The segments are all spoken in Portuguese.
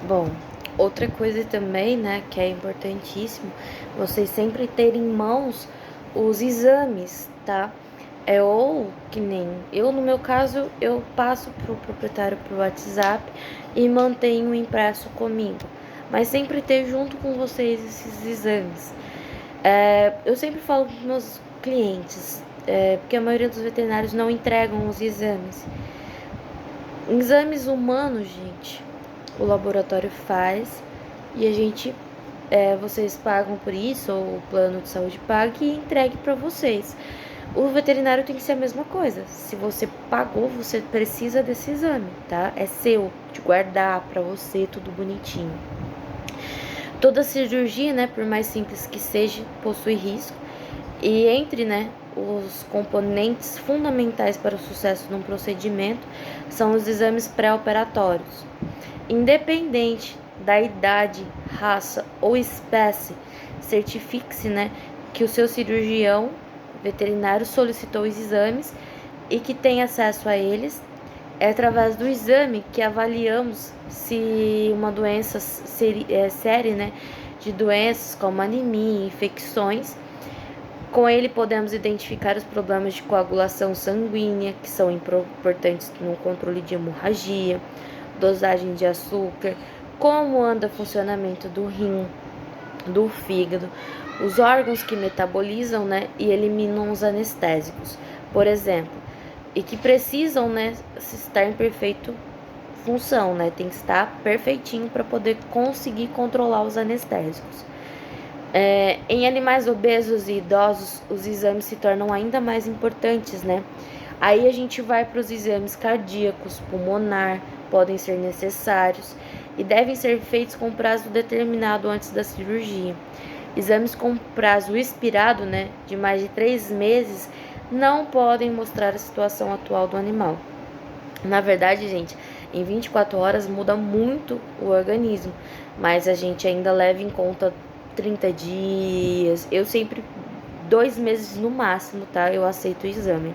Bom, outra coisa também, né, que é importantíssimo, vocês sempre terem em mãos os exames, tá? Ou que nem eu, no meu caso, eu passo pro proprietário pro WhatsApp e mantenho impresso comigo, mas sempre ter junto com vocês esses exames. Eu sempre falo para meus clientes, porque a maioria dos veterinários não entregam os exames. Exames humanos, gente, o laboratório faz e a gente, vocês pagam por isso, ou o plano de saúde paga e entregue para vocês. O veterinário tem que ser a mesma coisa. Se você pagou, você precisa desse exame, tá? É seu, de guardar para você, tudo bonitinho. Toda cirurgia, né, por mais simples que seja, possui risco. E entre, né, os componentes fundamentais para o sucesso de um procedimento são os exames pré-operatórios. Independente da idade, raça ou espécie, certifique-se, né, que o seu cirurgião veterinário solicitou os exames e que tem acesso a eles. É através do exame que avaliamos se uma doença séria, né, de doenças como anemia, infecções. Com ele podemos identificar os problemas de coagulação sanguínea, que são importantes no controle de hemorragia, dosagem de açúcar, como anda o funcionamento do rim, do fígado, os órgãos que metabolizam, né, e eliminam os anestésicos, por exemplo, e que precisam, né, estar em perfeita função, né, tem que estar perfeitinho para poder conseguir controlar os anestésicos. Em animais obesos e idosos, os exames se tornam ainda mais importantes, né? Aí a gente vai para os exames cardíacos, pulmonar, podem ser necessários e devem ser feitos com prazo determinado antes da cirurgia. Exames com prazo expirado, né, de mais de 3 meses, não podem mostrar a situação atual do animal. Na verdade, gente, em 24 horas muda muito o organismo, mas a gente ainda leva em conta 30 dias, eu sempre 2 meses no máximo, tá? Eu aceito o exame.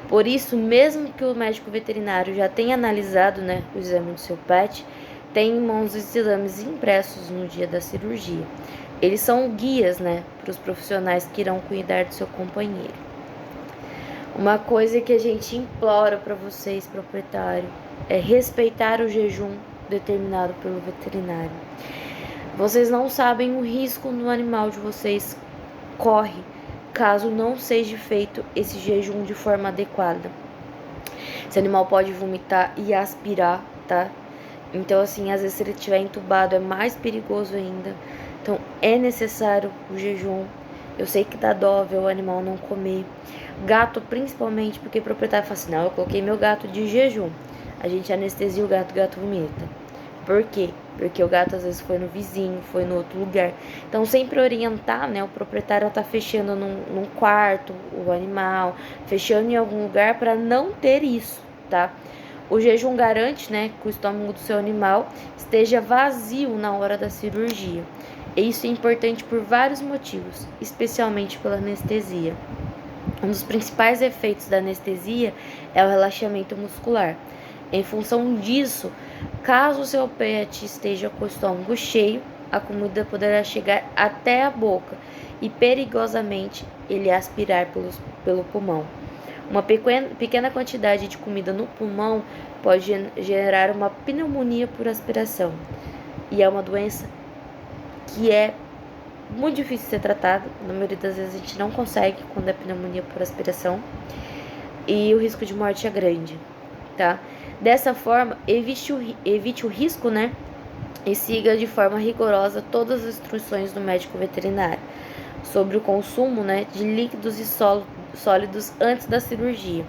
Por isso, mesmo que o médico veterinário já tenha analisado, né, o exame do seu pet, tem em mãos os exames impressos no dia da cirurgia. Eles são guias, né, para os profissionais que irão cuidar do seu companheiro. Uma coisa que a gente implora para vocês, proprietário, é respeitar o jejum determinado pelo veterinário. Vocês não sabem o risco no animal de vocês corre caso não seja feito esse jejum de forma adequada. Esse animal pode vomitar e aspirar, tá? Então, assim, às vezes se ele estiver entubado é mais perigoso ainda. Então, é necessário o jejum. Eu sei que dá dó ver o animal não comer. Gato, principalmente, porque o proprietário fala assim, não, eu coloquei meu gato de jejum. A gente anestesia o gato vomita. Por quê? Porque o gato às vezes foi no vizinho, foi no outro lugar. Então, sempre orientar, né, o proprietário tá fechando num quarto o animal, fechando em algum lugar para não ter isso, tá? O jejum garante, né, que o estômago do seu animal esteja vazio na hora da cirurgia. E isso é importante por vários motivos, especialmente pela anestesia. Um dos principais efeitos da anestesia é o relaxamento muscular. Em função disso, caso o seu pet esteja com o estômago cheio, a comida poderá chegar até a boca e perigosamente ele aspirar pelo pulmão. Uma pequena quantidade de comida no pulmão pode gerar uma pneumonia por aspiração. E é uma doença que é muito difícil de ser tratada. Na maioria das vezes a gente não consegue quando é pneumonia por aspiração. E o risco de morte é grande, tá? Dessa forma, evite o risco, né? E siga de forma rigorosa todas as instruções do médico veterinário sobre o consumo, né, de líquidos e sólidos antes da cirurgia.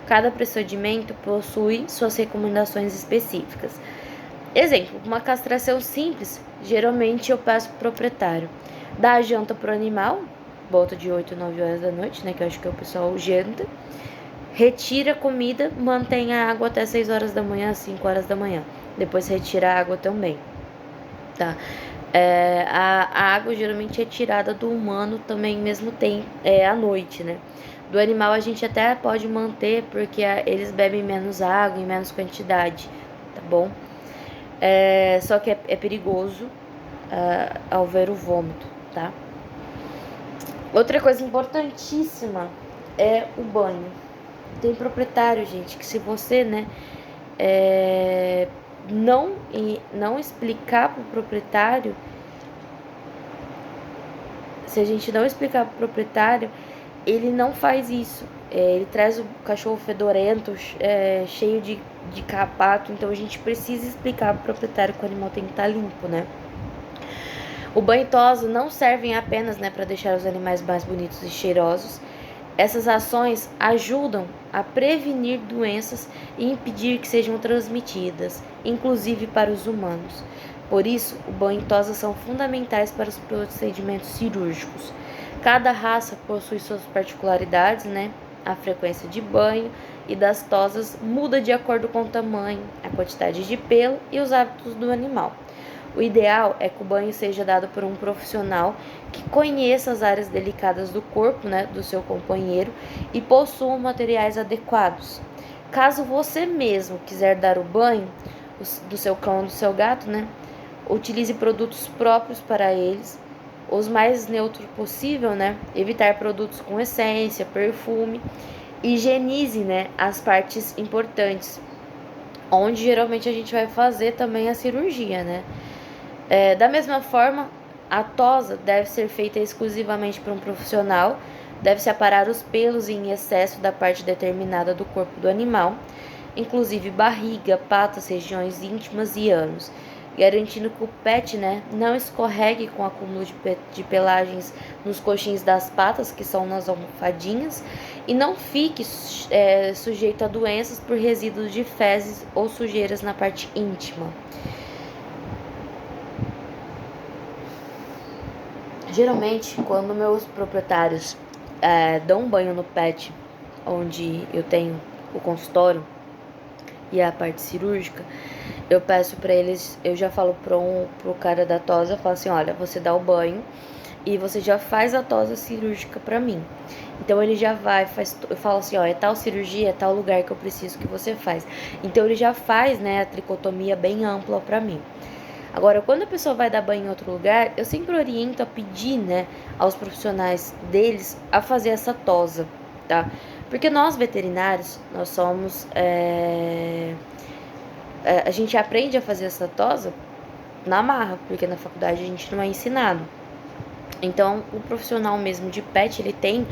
Cada procedimento possui suas recomendações específicas. Exemplo, uma castração simples, geralmente eu peço pro proprietário. Dá a janta pro animal, volta de 8 a 9 horas da noite, né, que eu acho que é o pessoal janta. Retira a comida, mantém a água até 6 horas da manhã, 5 horas da manhã. Depois retira a água também, tá? A água geralmente é tirada do humano também mesmo tem à noite, né? Do animal a gente até pode manter porque eles bebem menos água em menos quantidade, tá bom? Só que é perigoso ao ver o vômito, tá? Outra coisa importantíssima é o banho. Tem proprietário, gente, que se você, né, não explicar pro proprietário, se a gente não explicar pro proprietário, ele não faz isso. Ele traz o cachorro fedorento, cheio de carrapato, então a gente precisa explicar pro proprietário que o animal tem que estar limpo, né? O banho e tosa não servem apenas, né, para deixar os animais mais bonitos e cheirosos. Essas ações ajudam a prevenir doenças e impedir que sejam transmitidas, inclusive para os humanos. Por isso, o banho e tosa são fundamentais para os procedimentos cirúrgicos. Cada raça possui suas particularidades, né? A frequência de banho e das tosas muda de acordo com o tamanho, a quantidade de pelo e os hábitos do animal. O ideal é que o banho seja dado por um profissional que conheça as áreas delicadas do corpo, né, do seu companheiro e possua materiais adequados. Caso você mesmo quiser dar o banho do seu cão ou do seu gato, né, utilize produtos próprios para eles, os mais neutros possível, né, evitar produtos com essência, perfume, higienize, né, as partes importantes, onde geralmente a gente vai fazer também a cirurgia, né. Da mesma forma, a tosa deve ser feita exclusivamente por um profissional, deve-se aparar os pelos em excesso da parte determinada do corpo do animal, inclusive barriga, patas, regiões íntimas e ânus, garantindo que o pet, né, não escorregue com acúmulo de pelagens nos coxins das patas, que são nas almofadinhas, e não fique sujeito a doenças por resíduos de fezes ou sujeiras na parte íntima. Geralmente, quando meus proprietários dão um banho no pet, onde eu tenho o consultório e a parte cirúrgica, eu peço para eles, eu já falo pro cara da tosa, eu falo assim, olha, você dá o banho e você já faz a tosa cirúrgica para mim. Então ele já vai, eu falo assim, ó, é tal cirurgia, é tal lugar que eu preciso que você faz. Então ele já faz, né, a tricotomia bem ampla para mim. Agora, quando a pessoa vai dar banho em outro lugar, eu sempre oriento a pedir, né, aos profissionais deles a fazer essa tosa, tá? Porque nós veterinários, nós somos, a gente aprende a fazer essa tosa na marra, porque na faculdade a gente não é ensinado. Então, o profissional mesmo de pet, ele tem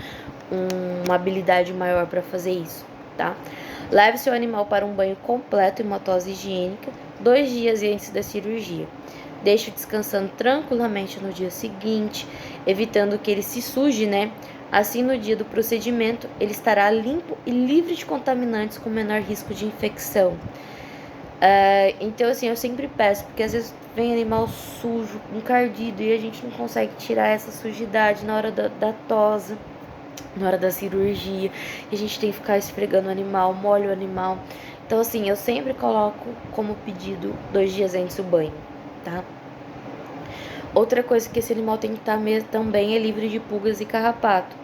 uma habilidade maior para fazer isso, tá? Leve seu animal para um banho completo e uma tosa higiênica 2 dias antes da cirurgia. Deixe-o descansando tranquilamente no dia seguinte, evitando que ele se suje, né? Assim, no dia do procedimento, ele estará limpo e livre de contaminantes com menor risco de infecção. Então, assim, eu sempre peço, porque às vezes vem animal sujo, encardido, e a gente não consegue tirar essa sujidade na hora da tosa, na hora da cirurgia, e a gente tem que ficar esfregando o animal, molha o animal. Então, assim, eu sempre coloco como pedido 2 dias antes o banho, tá? Outra coisa que esse animal tem que estar também é livre de pulgas e carrapato.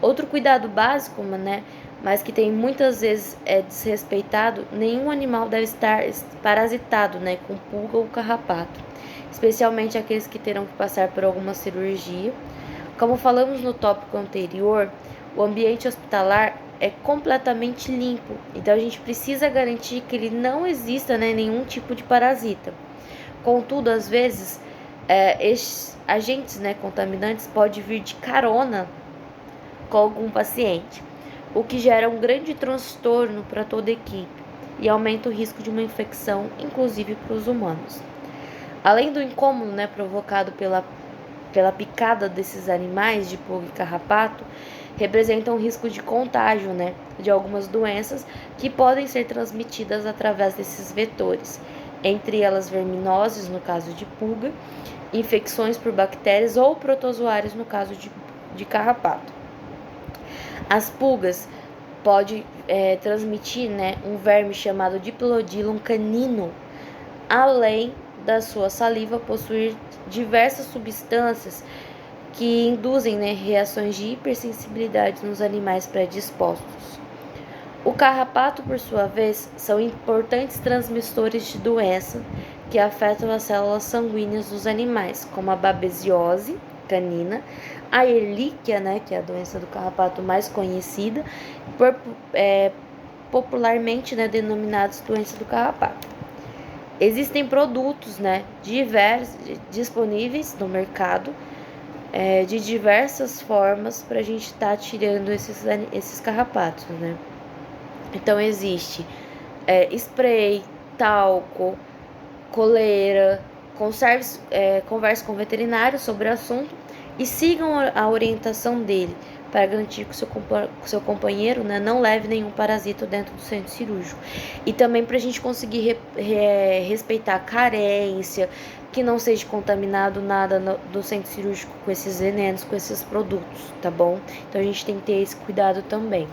Outro cuidado básico, né, mas que tem muitas vezes desrespeitado, nenhum animal deve estar parasitado, né, com pulga ou carrapato, especialmente aqueles que terão que passar por alguma cirurgia. Como falamos no tópico anterior, o ambiente hospitalar é completamente limpo, então a gente precisa garantir que ele não exista, né, nenhum tipo de parasita. Contudo, às vezes, estes agentes, né, contaminantes podem vir de carona com algum paciente, o que gera um grande transtorno para toda a equipe e aumenta o risco de uma infecção, inclusive para os humanos. Além do incômodo, né, provocado pela picada desses animais de pulga e carrapato, representam um risco de contágio, né, de algumas doenças que podem ser transmitidas através desses vetores, entre elas verminoses, no caso de pulga, infecções por bactérias ou protozoários, no caso de carrapato. As pulgas podem transmitir, né, um verme chamado Diplodilum canino, além da sua saliva possuir diversas substâncias que induzem, né, reações de hipersensibilidade nos animais predispostos. O carrapato, por sua vez, são importantes transmissores de doença que que afetam as células sanguíneas dos animais, como a babesiose canina, a Ehrlichia, né, que é a doença do carrapato mais conhecida, popularmente, né, denominados doença do carrapato. Existem produtos, né, disponíveis no mercado, de diversas formas para a gente estar tirando esses carrapatos, né? Então existe spray, talco, coleira. Converse com o veterinário sobre o assunto e sigam a orientação dele para garantir que o seu companheiro, né, não leve nenhum parasita dentro do centro cirúrgico. E também para a gente conseguir respeitar a carência, que não seja contaminado nada do centro cirúrgico com esses venenos, com esses produtos, tá bom? Então a gente tem que ter esse cuidado também.